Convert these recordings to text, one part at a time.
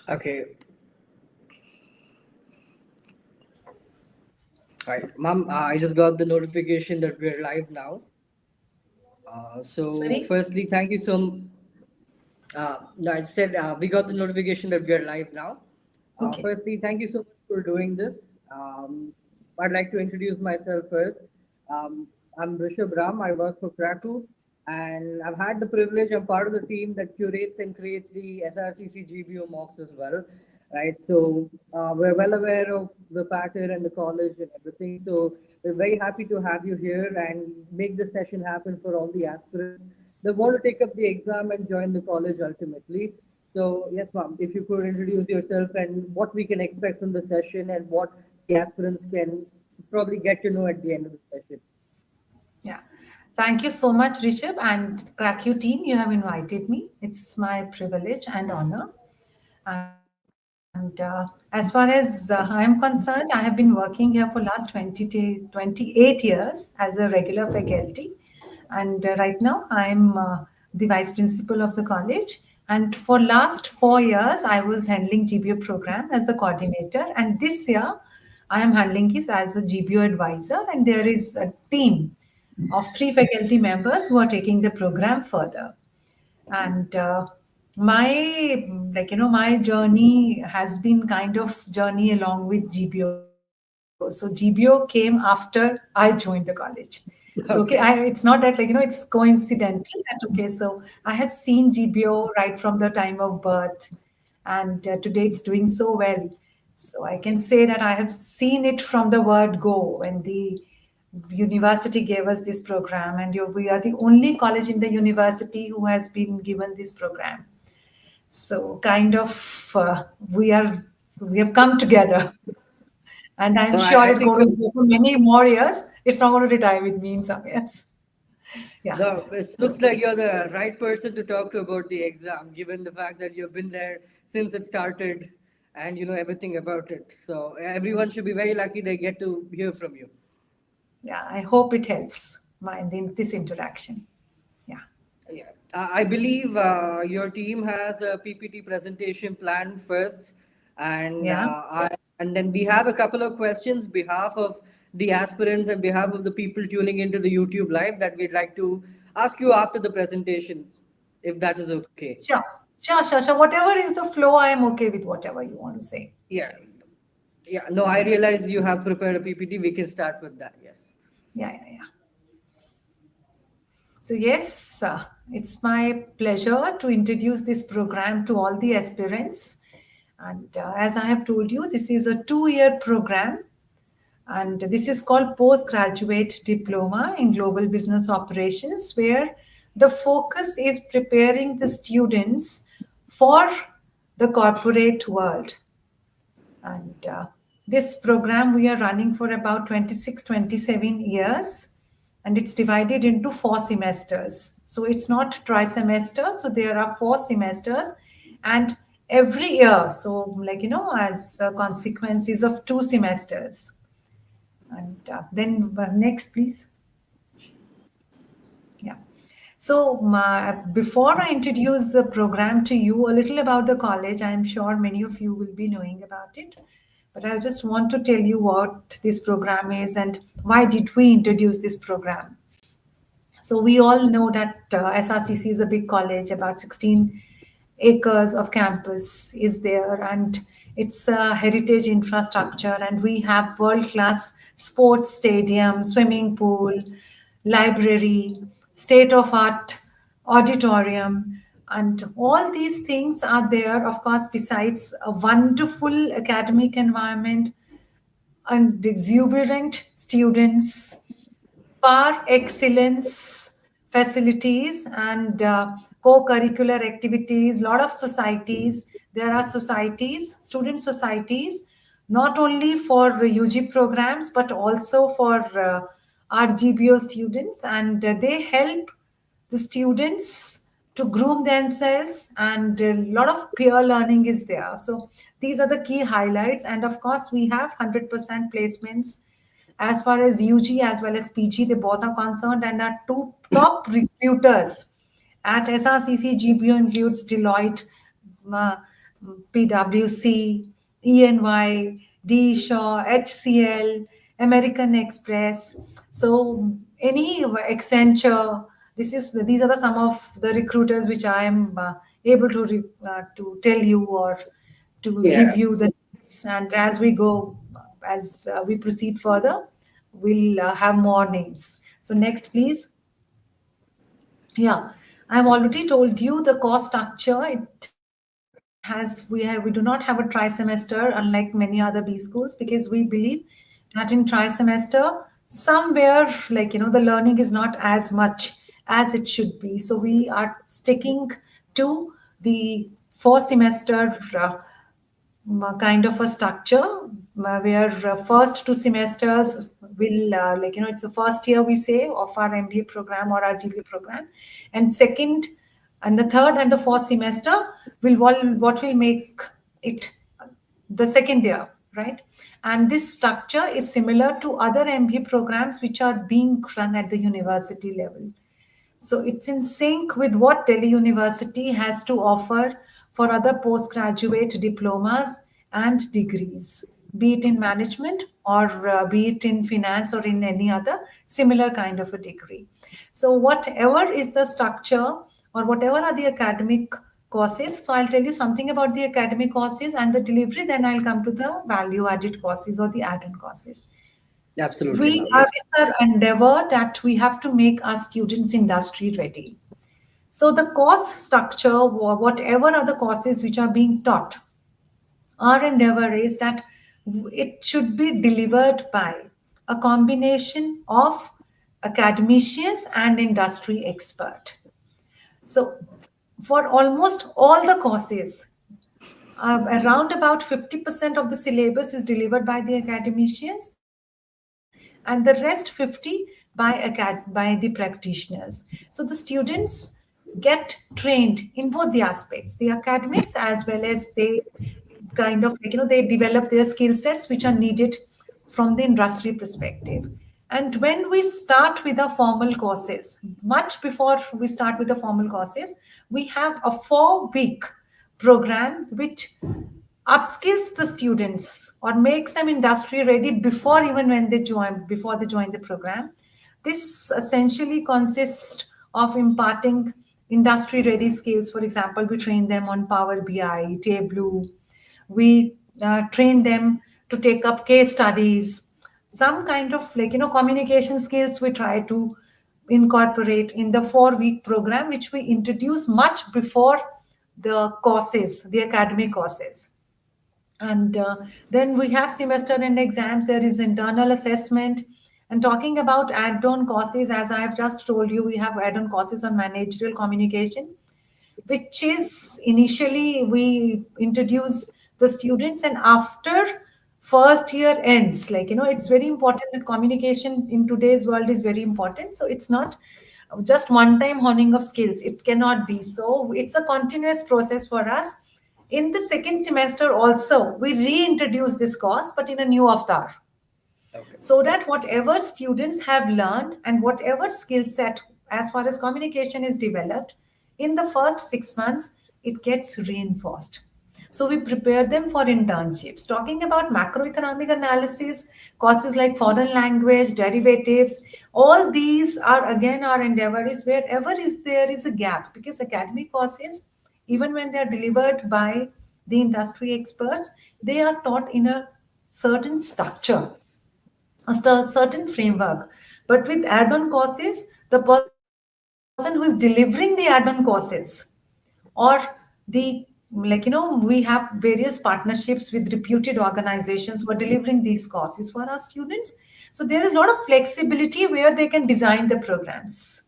Okay. All right, ma'am. I just got the notification that we're live now. So, Sorry? firstly, thank you so. No, I said we got the notification that we are live now. Okay. Firstly, thank you so much for doing this. I'd like to introduce myself first. I'm Rishabh Ram. I work for Krakow, and I've had the privilege. I'm part of the team that curates and creates the SRCC GBO mocks as well, right? So we're well aware of the pattern and the college and everything. So we're very happy to have you here and make the session happen for all the aspirants they want to take up the exam and join the college ultimately. So, yes, ma'am, if you could introduce yourself and what we can expect from the session and what the aspirants can probably get to know at the end of the session. Yeah. Thank you so much, Rishabh and CrackU team. You have invited me. It's my privilege and honor. And as far as I am concerned, I have been working here for last 28 years as a regular faculty. And right now, I'm the vice principal of the college. And for last 4 years, I was handling GBO program as the coordinator. And this year, I am handling it as a GBO advisor. And there is a team of 3 faculty members who are taking the program further. And my journey has been kind of journey along with GBO. So GBO came after I joined the college. So okay, it's Okay. not that it's coincidental that okay, so I have seen GBO right from the time of birth, and today it's doing so well. So I can say that I have seen it from the word go when the university gave us this program, and we are the only college in the university who has been given this program. So kind of we have come together, and I'm So sure I it's think going to go for many more years. It's not going to retire with me in some years. Yeah. no, it looks like you're the right person to talk to about the exam, given the fact that you've been there since it started and you know everything about it. So everyone should be very lucky they get to hear from you. Yeah, I hope it helps this interaction. Yeah. Yeah, I believe your team has a PPT presentation planned first, and Yeah. and then we have a couple of questions behalf of the aspirants and behalf of the people tuning into the YouTube live that we'd like to ask you after the presentation, if that is okay. Sure. Sure. Whatever is the flow, I am okay with whatever you want to say. Yeah, yeah. No, I realize you have prepared a PPT. We can start with that. Yes. Yeah. So, yes, it's my pleasure to introduce this program to all the aspirants. And as I have told you, this is a 2 year program, and this is called Postgraduate Diploma in Global Business Operations, where the focus is preparing the students for the corporate world. And this program we are running for about 26, 27 years, and it's divided into 4 semesters. So it's not tri-semester, so there are 4 semesters, and every year, so as consequences of 2 semesters. And then next, please. Yeah. So, before I introduce the program to you, a little about the college, I'm sure many of you will be knowing about it. But I just want to tell you what this program is and why did we introduce this program. So we all know that SRCC is a big college, about 16 acres of campus is there, and it's a heritage infrastructure, and we have world-class sports stadium, swimming pool, library, state-of-art auditorium, and all these things are there, of course, besides a wonderful academic environment and exuberant students, par excellence facilities, and co-curricular activities, lot of societies. There are societies, student societies, not only for UG programs but also for our GBO students, and they help the students to groom themselves, and a lot of peer learning is there. So these are the key highlights, and of course we have 100% placements as far as UG as well as PG, they both are concerned, and our two top recruiters at SRCC GBO includes Deloitte, uh, PwC, ENY, D Shaw, HCL, American Express. So any Accenture. These are some of the recruiters which I am able to tell you or to give Yeah. you the names. And as we go, as we proceed further, we'll have more names. So next, please. Yeah, I've already told you the cost structure. We do not have a trimester unlike many other B schools because we believe that in trimester somewhere the learning is not as much as it should be. So we are sticking to the 4 semester kind of a structure where first 2 semesters will it's the first year we say of our MBA program or our GBA program, and second and the third and the fourth semester will what will make it the second year, right? And this structure is similar to other MBA programs which are being run at the university level. So it's in sync with what Delhi University has to offer for other postgraduate diplomas and degrees, be it in management or be it in finance or in any other similar kind of a degree. So whatever is the structure or whatever are the academic courses, so I'll tell you something about the academic courses and the delivery, then I'll come to the value added courses or the add-on courses. Absolutely, We ma'am. are Yes. in our endeavor that we have to make our students industry ready. So the course structure, or whatever are the courses which are being taught, our endeavor is that it should be delivered by a combination of academicians and industry expert. So for almost all the courses, around about 50% of the syllabus is delivered by the academicians and the rest 50 by the practitioners. So the students get trained in both the aspects, the academics as well as they kind of they develop their skill sets which are needed from the industry perspective. And when we start with the formal courses, much before we start with the formal courses, we have a 4 week program which upskills the students or makes them industry ready before even when they join before they join the program. This essentially consists of imparting industry ready skills. For example, we train them on Power BI, Tableau. We train them to take up case studies, some kind of communication skills we try to incorporate in the 4 week program which we introduce much before the courses, the academic courses. And then we have semester end exams, there is internal assessment. And talking about add-on courses, as I have just told you, we have add-on courses on managerial communication, which is initially we introduce the students, and after first year ends, it's very important that communication in today's world is very important. So it's not just one time honing of skills, it cannot be. So it's a continuous process for us. In the second semester also we reintroduce this course but in a new avatar, Okay. so that whatever students have learned and whatever skill set as far as communication is developed in the first 6 months, it gets reinforced. So we prepare them for internships. Talking about macroeconomic analysis, courses like foreign language, derivatives, all these are again our endeavor is wherever is there is a gap, because academic courses, even when they are delivered by the industry experts, they are taught in a certain structure, a certain framework. But with add-on courses, the person who is delivering the add-on courses, or we have various partnerships with reputed organizations who are delivering these courses for our students. So there is a lot of flexibility where they can design the programs.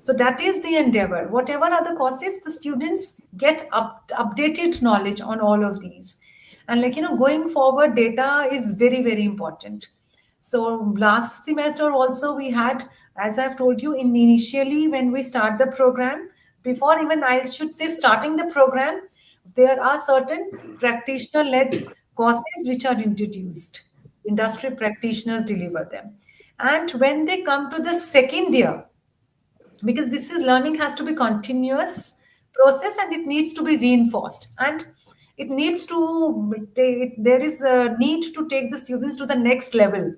So that is the endeavor. Whatever are the courses, the students get updated knowledge on all of these. And going forward, data is very, very important. So last semester also we had, as I've told you, initially when we start the program, before even I should say starting the program, there are certain practitioner-led courses which are introduced. Industry practitioners deliver them. And when they come to the second year, because this is learning has to be continuous process and it needs to be reinforced, and it needs to there is a need to take the students to the next level.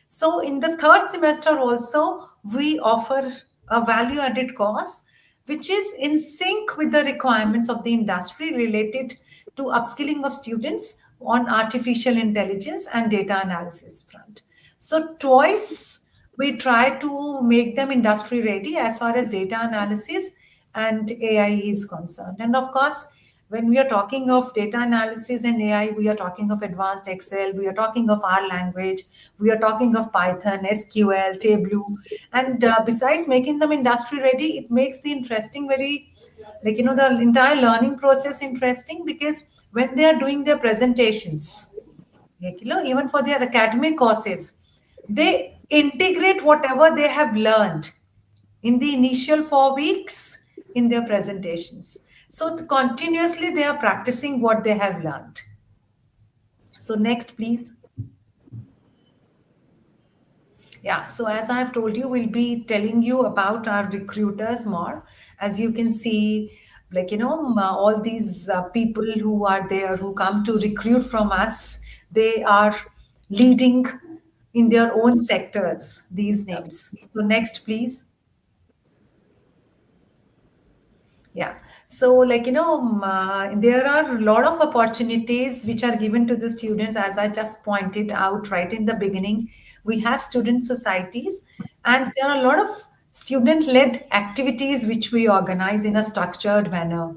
So in the third semester also, we offer a value added course which is in sync with the requirements of the industry related to upskilling of students on artificial intelligence and data analysis front. So twice we try to make them industry ready as far as data analysis and AI is concerned. And of course, when we are talking of data analysis and AI, we are talking of advanced Excel, we are talking of R language, we are talking of Python, SQL, Tableau. And besides making them industry ready, it makes the interesting very, like, the entire learning process interesting, because when they are doing their presentations, like, even for their academic courses, they integrate whatever they have learned in the initial 4 weeks in their presentations. So continuously they are practicing what they have learned. So next, please. Yeah, so as I have told you, we'll be telling you about our recruiters more. As you can see, like, all these people who are there who come to recruit from us, they are leading in their own sectors, these names. So next, please. Yeah. So, like, there are a lot of opportunities which are given to the students, as I just pointed out right in the beginning. We have student societies, and there are a lot of student led activities which we organize in a structured manner.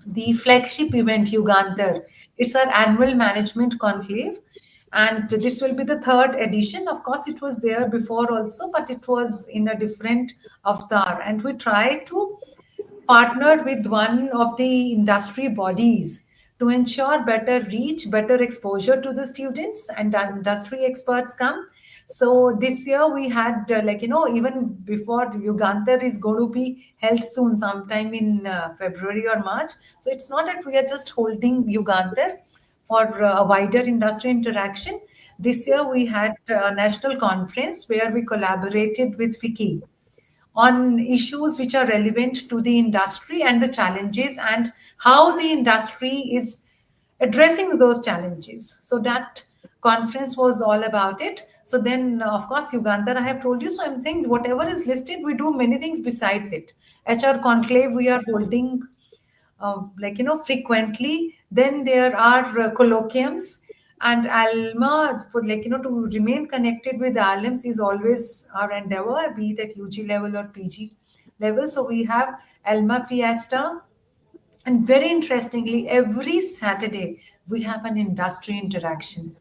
The flagship event, Ugandhar, it's our annual management conclave. And this will be the third edition. Of course, it was there before also, but it was in a different avatar. And we try to partner with one of the industry bodies to ensure better reach, better exposure to the students, and industry experts come. So this year we had, even before Ugandhar is going to be held soon, sometime in February or March. So it's not that we are just holding Ugandhar for a wider industry interaction. This year we had a national conference where we collaborated with FICCI on issues which are relevant to the industry and the challenges, and how the industry is addressing those challenges. So that conference was all about it. So then, of course, Uganda, I have told you. So I'm saying whatever is listed, we do many things besides it. HR conclave we are holding, frequently. Then there are colloquiums, and Alma, for, to remain connected with Alums is always our endeavor, be it at UG level or PG level. So we have Alma Fiesta, and very interestingly, every Saturday we have an industry interaction.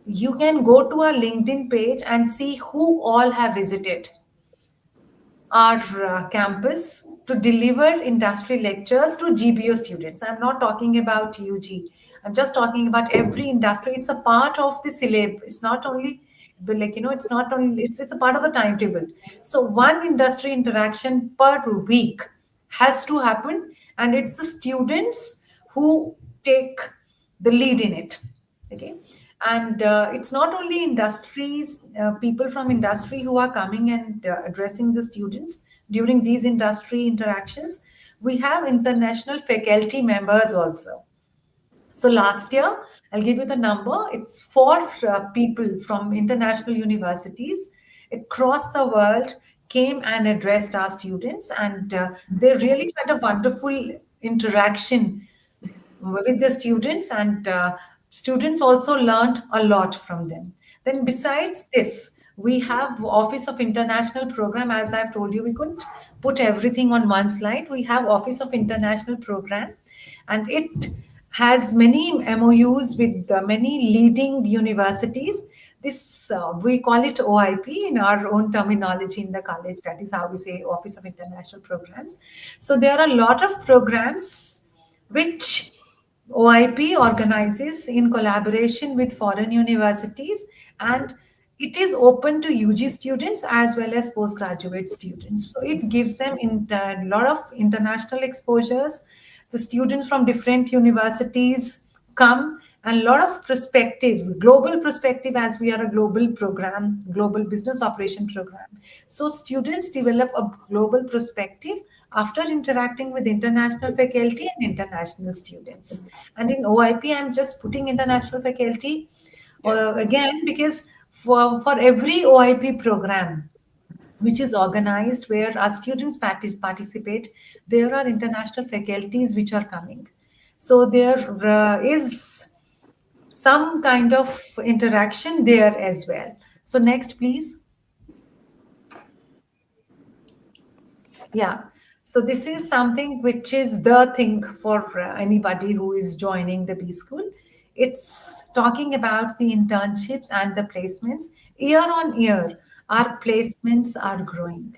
You can go to our LinkedIn page and see who all have visited our campus to deliver industry lectures to GBO students. I'm not talking about UG. I'm just talking about every industry. It's a part of the syllabus. It's not only, but it's not only, it's a part of the timetable. So one industry interaction per week has to happen, and it's the students who take the lead in it. Okay. And it's not only industries, people from industry who are coming and addressing the students during these industry interactions. We have international faculty members also. So last year, I'll give you the number. It's 4 people from international universities across the world came and addressed our students, and they really had a wonderful interaction with the students, and students also learned a lot from them. Then besides this, we have Office of International Program. As I've told you, we couldn't put everything on one slide. We have Office of International Program, and it has many MOUs with many leading universities. This we call it OIP in our own terminology in the college. That is how we say Office of International Programs. So there are a lot of programs which OIP organizes in collaboration with foreign universities, and it is open to UG students as well as postgraduate students. So it gives them a lot of international exposures. The students from different universities come, and a lot of perspectives, global perspective, as we are a global program, global business operation program. So students develop a global perspective after interacting with international faculty and international students. And in OIP, I'm just putting international faculty Yeah. again because for every OIP program which is organized where our students participate, there are international faculties which are coming. So there is some kind of interaction there as well. So next, please. Yeah. So this is something which is the thing for anybody who is joining the B School. It's talking about the internships and the placements. Year on year, our placements are growing.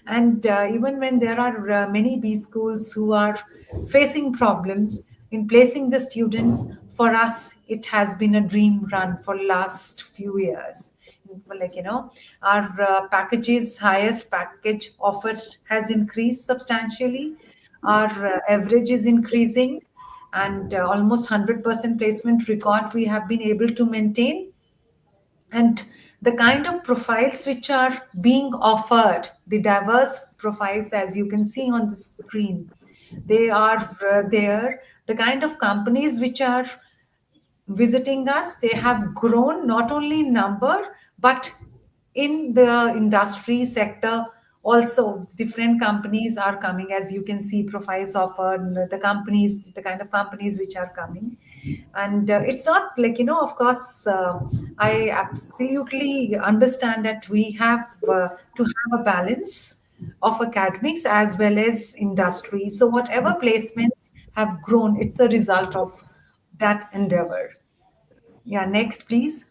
And even when there are many B schools who are facing problems in placing the students, for us, it has been a dream run for last few years. Like, our packages, highest package offered has increased substantially. Our average is increasing, and almost 100% placement record we have been able to maintain. And the kind of profiles which are being offered, the diverse profiles, as you can see on the screen, they are there. The kind of companies which are visiting us, they have grown not only in number, but in the industry sector also. Different companies are coming, as you can see profiles of the companies, the kind of companies which are coming. And it's not like, of course, I absolutely understand that we have to have a balance of academics as well as industry. So whatever placements have grown, it's a result of that endeavor. Yeah, next, please.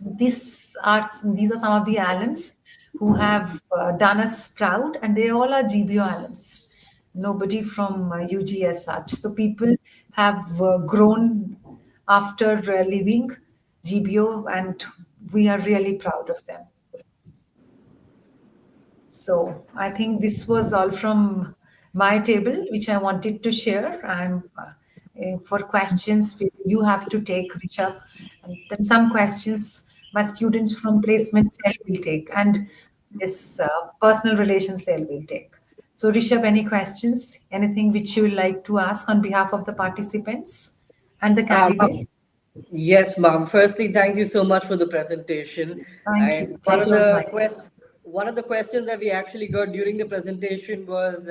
These are some of the alums who have done us proud, and they all are GBO alums. Nobody from UG as such. So people have grown after leaving GBO, and we are really proud of them. So I think this was all from my table, which I wanted to share. For questions, you have to take Rishabh, and then some questions my students from placement cell will take, and this personal relations cell will take. So Rishabh, any questions? Anything which you would like to ask on behalf of the participants and the Ma'am, candidates? yes, ma'am. Firstly, thank you so much for the presentation. Thank And you. Pleasure was mine. one of the questions that we actually got during the presentation was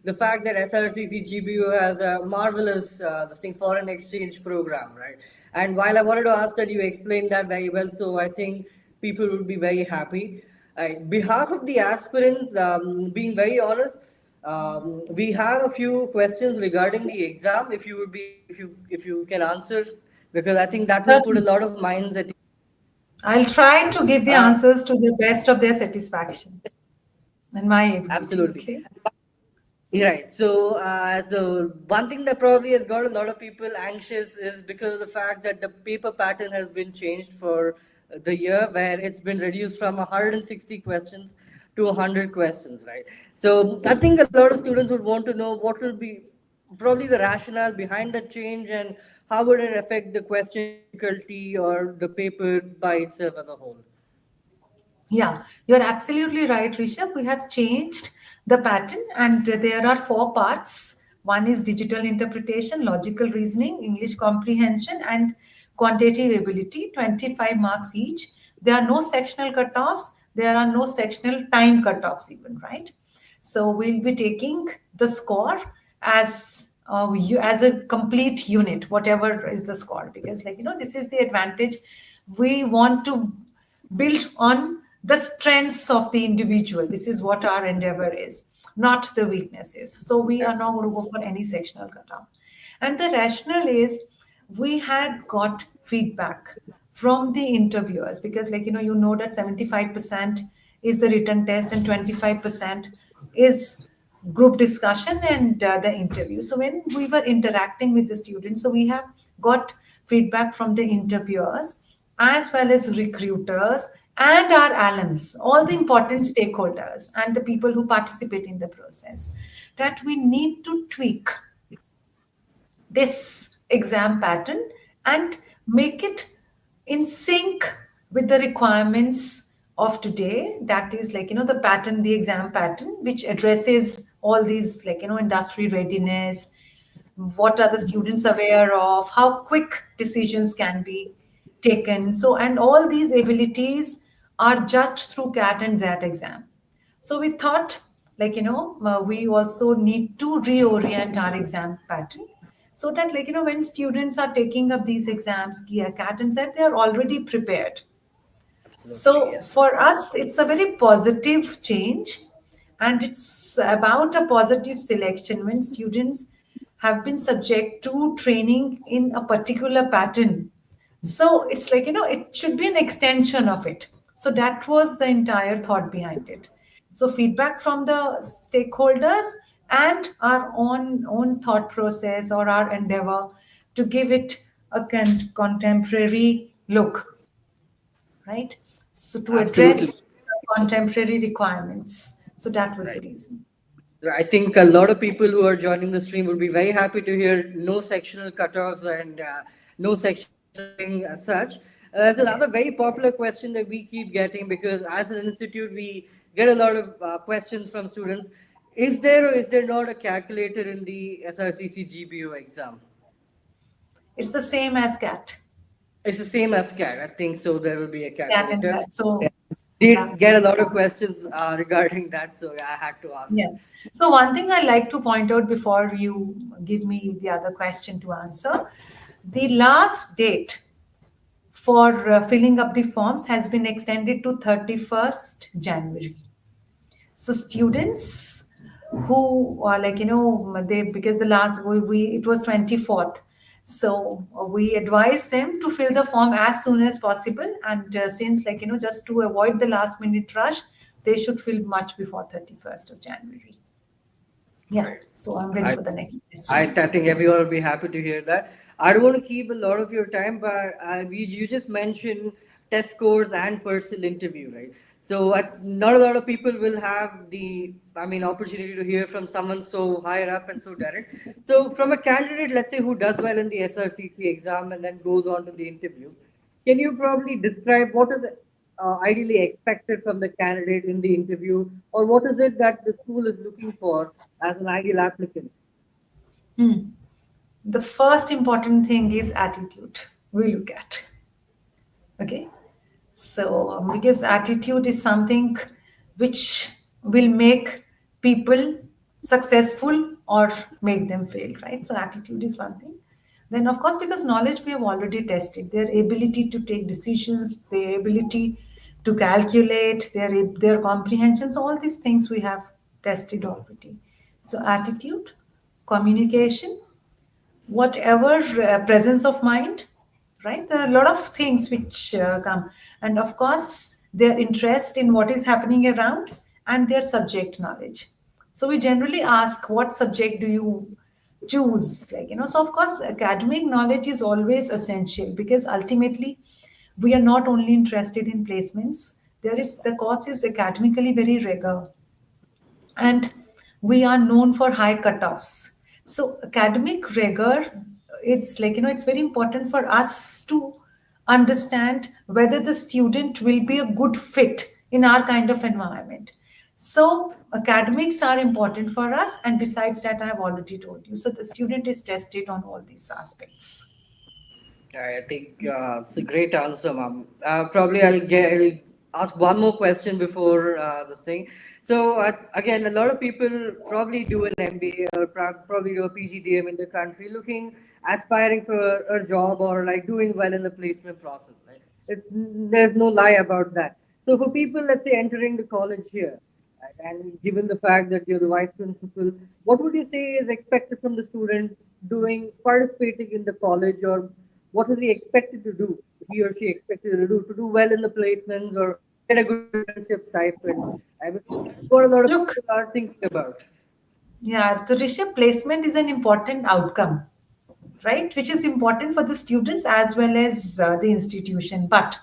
the fact that SRCC GBO has a marvelous this thing foreign exchange program, right? And while I wanted to ask that, you explained that very well, so I think people would be very happy. Behalf of the aspirants, being very honest, we have a few questions regarding the exam. If you would be, if you can answer, because I think that will put a Certainly. lot of minds at. I'll try to give the Uh, answers to the best of their satisfaction and my ability. Absolutely. Okay. Right. So one thing that probably has got a lot of people anxious is because of the fact that the paper pattern has been changed for the year, where it's been reduced from 160 questions to 100 questions, right? So I think a lot of students would want to know what will be probably the rationale behind the change, and how would it affect the question difficulty or the paper by itself as a whole. Yeah, you're absolutely right, Rishabh. We have changed the pattern, and there are four parts. One is digital interpretation, logical reasoning, English comprehension, and quantitative ability, 25 marks each. There are no sectional cutoffs, there are no sectional time cutoffs, even, right? So we'll be taking the score as as a complete unit, whatever is the score, because, like, this is the advantage. We want to build on the strengths of the individual. This is what our endeavor is, not the weaknesses. So we are not going to go for any sectional cutoff. And the rationale is we had got feedback from the interviewers, because, like, that 75% is the written test and 25% is group discussion and the interview. So when we were interacting with the students, so we have got feedback from the interviewers as well as recruiters and our alums, all the important stakeholders and the people who participate in the process, that we need to tweak this exam pattern and make it in sync with the requirements of today, that is like, the pattern, the exam pattern, which addresses all these, like, industry readiness, what are the students aware of, how quick decisions can be taken. So, and all these abilities are judged through CAT and XAT exam. So we thought, like, we also need to reorient our exam pattern so that, like, when students are taking up these exams, CAT and XAT, they are already prepared. Absolutely, So yes. for us, it's a very positive change, and it's about a positive selection when students have been subject to training in a particular pattern. So it's like, it should be an extension of it. So that was the entire thought behind it. So feedback from the stakeholders and our own thought process or our endeavor to give it a contemporary look, right? So to Absolutely. address contemporary requirements. So that was the Right. reason. I think a lot of people who are joining the stream would be very happy to hear no sectional cutoffs and no sectional thing as such. There's another very popular question that we keep getting because as an institute, we get a lot of questions from students. Is there or is there not a calculator in the SRCC GBO exam? It's the same as CAT, It's the same as CAT. I think so. There will be a CAT and calculator. SAT. So yeah, Did get a lot of questions regarding that, so I had to ask. yeah. So one thing I like to point out before you give me the other question to answer, the last date for filling up the forms has been extended to 31st January. So students who are like, they, because the last we it was 24th. So we advise them to fill the form as soon as possible. And since, like, just to avoid the last minute rush, they should fill much before 31st of January. Yeah. Right. So I'm ready I, for the next I question. think everyone will be happy to hear that. I don't want to keep a lot of your time, but you just mentioned test scores and personal interview, right? So not a lot of people will have opportunity to hear from someone so higher up and so direct. So from a candidate, let's say who does well in the SRCC exam and then goes on to the interview, can you probably describe what is ideally expected from the candidate in the interview, or what is it that the school is looking for as an ideal applicant? Hmm. The first important thing is attitude we look at. Okay. So, because attitude is something which will make people successful or make them fail, right? So, attitude is one thing. Then, of course, because knowledge we have already tested, their ability to take decisions, their ability to calculate, their comprehension. So, all these things we have tested already. So, attitude, communication, whatever presence of mind, right? There are a lot of things which come, and of course their interest in what is happening around and their subject knowledge. So we generally ask, what subject do you choose, like, so of course academic knowledge is always essential, because ultimately we are not only interested in placements. There is, the course is academically very rigor, and we are known for high cutoffs. So academic rigor, it's like, it's very important for us to understand whether the student will be a good fit in our kind of environment. So academics are important for us, and besides that, I have already told you. So the student is tested on all these aspects. I think it's a great answer, ma'am. Probably I'll ask one more question before this thing. So again, a lot of people probably do an MBA or probably do a PGDM in the country, looking aspiring for a job or like doing well in the placement process. Right? There's no lie about that. So for people, let's say entering the college here, right, and given the fact that you're the vice principal, what would you say is expected from the student doing participating in the college, or what is he expected to do? He or she expected to do well in the placements or get a good internship stipend. I mean, what a lot of Look, people are thinking about. yeah, the Rishabh, placement is an important outcome, right? Which is important for the students as well as the institution. But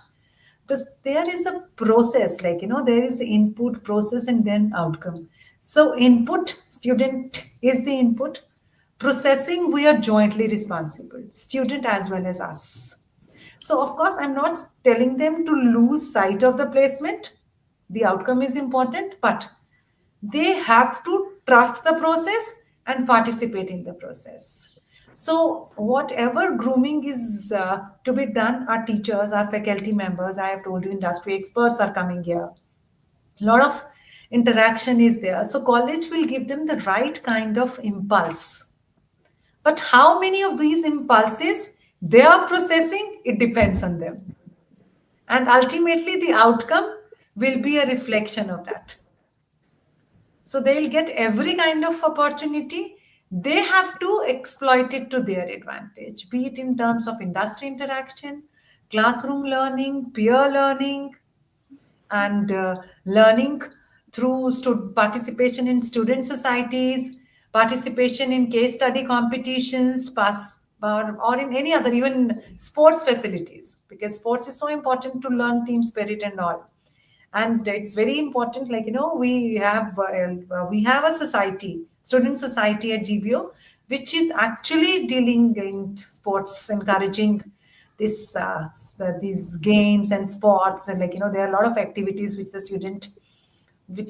there is a process, like, there is input, process, and then outcome. So, input, student is the input. Processing, we are jointly responsible, student as well as us. So, of course, I'm not telling them to lose sight of the placement. the outcome is important, but they have to trust the process and participate in the process. So whatever grooming is to be done, our teachers, our faculty members, I have told you, industry experts are coming here. A lot of interaction is there. So college will give them the right kind of impulse. But how many of these impulses they are processing, it depends on them. And ultimately, the outcome will be a reflection of that. So they'll get every kind of opportunity. They have to exploit it to their advantage, be it in terms of industry interaction, classroom learning, peer learning, and learning through participation in student societies, participation in case study competitions, or in any other, even sports facilities, because sports is so important to learn team spirit and all. And it's very important, like, we have a society, student society at GBO, which is actually dealing in sports, encouraging these games and sports, and there are a lot of activities which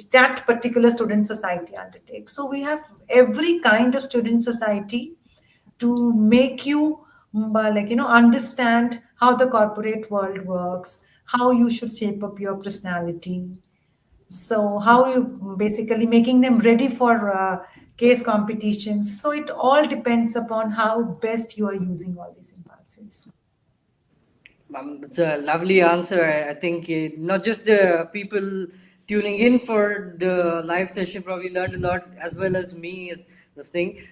that particular student society undertakes. So we have every kind of student society to make you understand how the corporate world works, how you should shape up your personality. So how you basically making them ready for case competitions. So it all depends upon how best you are using all these impulses. It's a lovely answer. I think not just the people tuning in for the live session probably learned a lot, as well as me as listening.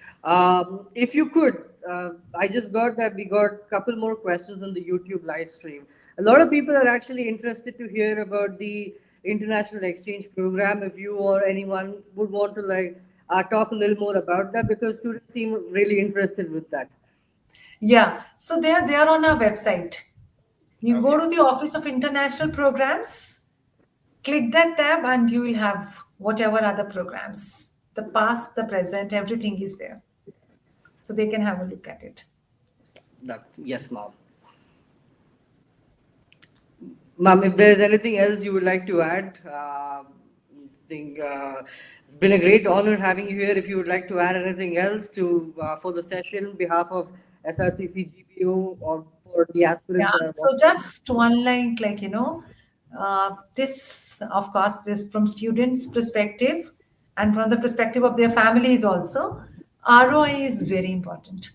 If you could, I just got that we got a couple more questions on the YouTube live stream. A lot of people are actually interested to hear about the international exchange program. If you or anyone would want to talk a little more about that, because students seem really interested with that. Yeah, so they are on our website. You Okay. go to the Office of International Programs, click that tab, and you will have whatever other programs. The past, the present, everything is there. So they can have a look at it. Yes, ma'am. Ma'am, if there's anything else you would like to add, I think it's been a great honor having you here. If you would like to add anything else for the session on behalf of SRCC GBO or for the aspirants Yeah, that are so watching. just one line, this, of course, this from students' perspective and from the perspective of their families also, ROI is very important.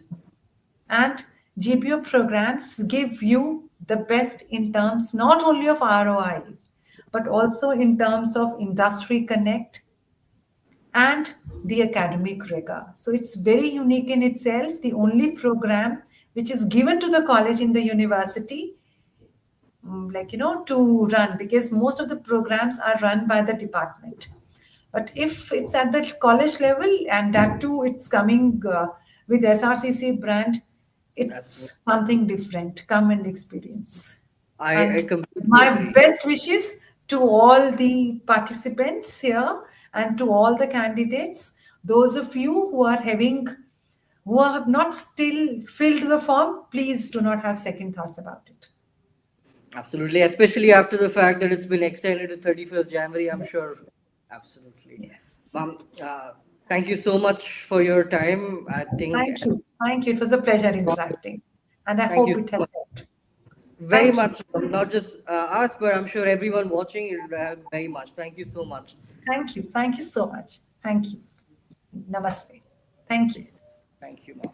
And GPO programs give you the best in terms not only of ROIs, but also in terms of industry connect and the academic rigor. So it's very unique in itself, the only program which is given to the college in the university, to run, because most of the programs are run by the department. But if it's at the college level, and that too, it's coming with SRCC brand, it's Absolutely. something different. Come and experience. I And completely my agree. best wishes to all the participants here and to all the candidates. Those of you who have not still filled the form, please do not have second thoughts about it. Absolutely, especially after the fact that it's been extended to 31st January, I'm sure. Absolutely. Yes. Ma'am, thank you so much for your time. I think, Thank you. Thank you. It was a pleasure interacting. And I thank you hope it so much. has helped. Very Thank you. much, not just us, but I'm sure everyone watching it will help very much. Thank you so much. Thank you. Thank you so much. Thank you. Namaste. Thank you. Thank you, ma'am.